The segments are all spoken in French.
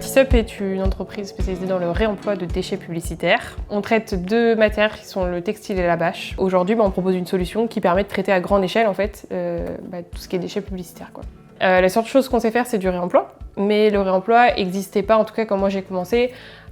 TISUP est une entreprise spécialisée dans le réemploi de déchets publicitaires. On traite deux matières qui sont le textile et la bâche. Aujourd'hui, on propose une solution qui permet de traiter à grande échelle en fait, tout ce qui est déchets publicitaires, quoi. La seule chose qu'on sait faire, c'est du réemploi. Mais le réemploi n'existait pas, en tout cas quand moi j'ai commencé,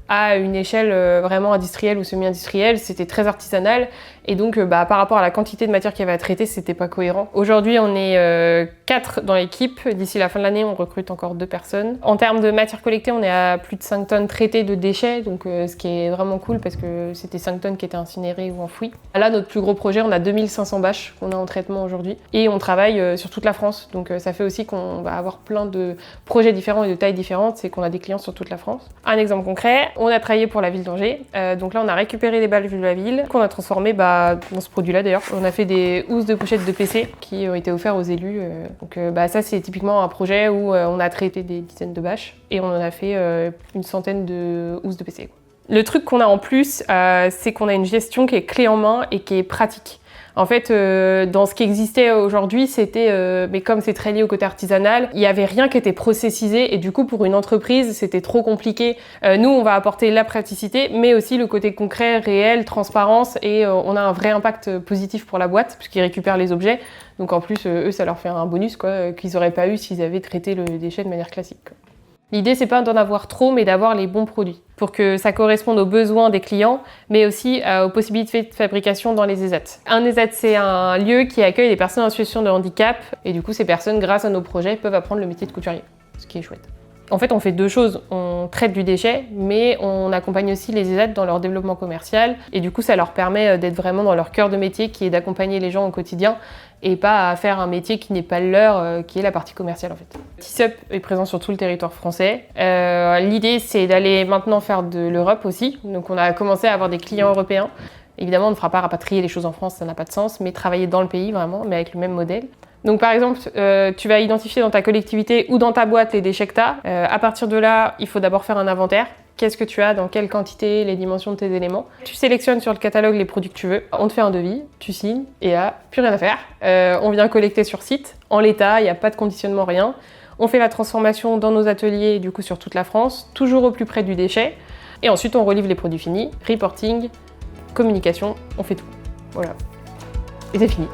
à une échelle vraiment industrielle ou semi-industrielle, c'était très artisanal et donc par rapport à la quantité de matière qu'il y avait à traiter, c'était pas cohérent. Aujourd'hui, on est 4 dans l'équipe. D'ici la fin de l'année, on recrute encore 2 personnes. En termes de matière collectée, on est à plus de 5 tonnes traitées de déchets, donc ce qui est vraiment cool parce que c'était 5 tonnes qui étaient incinérées ou enfouies. Là, notre plus gros projet, on a 2500 bâches qu'on a en traitement aujourd'hui et on travaille sur toute la France. Donc ça fait aussi qu'on va avoir plein de projets différents et de tailles différentes, c'est qu'on a des clients sur toute la France. Un exemple concret, on a travaillé pour la ville d'Angers. Donc là, on a récupéré les bâches de la ville qu'on a transformées dans ce produit-là d'ailleurs. On a fait des housses de pochettes de PC qui ont été offerts aux élus. Donc ça, c'est typiquement un projet où on a traité des dizaines de bâches et on en a fait une centaine de housses de PC. Le truc qu'on a en plus, c'est qu'on a une gestion qui est clé en main et qui est pratique. En fait, dans ce qui existait aujourd'hui, c'était, mais comme c'est très lié au côté artisanal, il n'y avait rien qui était processisé et du coup, pour une entreprise, c'était trop compliqué. Nous, on va apporter la praticité, mais aussi le côté concret, réel, transparence et on a un vrai impact positif pour la boîte puisqu'ils récupèrent les objets. Donc en plus, eux, ça leur fait un bonus quoi, qu'ils n'auraient pas eu s'ils avaient traité le déchet de manière classique, quoi. L'idée, c'est pas d'en avoir trop, mais d'avoir les bons produits pour que ça corresponde aux besoins des clients, mais aussi aux possibilités de fabrication dans les ESAT. Un ESAT, c'est un lieu qui accueille des personnes en situation de handicap, et du coup, ces personnes, grâce à nos projets, peuvent apprendre le métier de couturier, ce qui est chouette. En fait, on fait deux choses. On traite du déchet, mais on accompagne aussi les ESAT dans leur développement commercial, et du coup, ça leur permet d'être vraiment dans leur cœur de métier, qui est d'accompagner les gens au quotidien, et pas à faire un métier qui n'est pas le leur, qui est la partie commerciale en fait. TISUP est présent sur tout le territoire français. L'idée c'est d'aller maintenant faire de l'Europe aussi. Donc on a commencé à avoir des clients européens. Évidemment on ne fera pas rapatrier les choses en France, ça n'a pas de sens, mais travailler dans le pays vraiment, mais avec le même modèle. Donc par exemple, tu vas identifier dans ta collectivité ou dans ta boîte les déchets que tu as. À partir de là, il faut d'abord faire un inventaire. Qu'est-ce que tu as, dans quelle quantité, les dimensions de tes éléments. Tu sélectionnes sur le catalogue les produits que tu veux, on te fait un devis, tu signes et là, plus rien à faire. On vient collecter sur site, en l'état, il n'y a pas de conditionnement, rien. On fait la transformation dans nos ateliers, du coup sur toute la France, toujours au plus près du déchet. Et ensuite, on relivre les produits finis, reporting, communication, on fait tout. Voilà. Et c'est fini.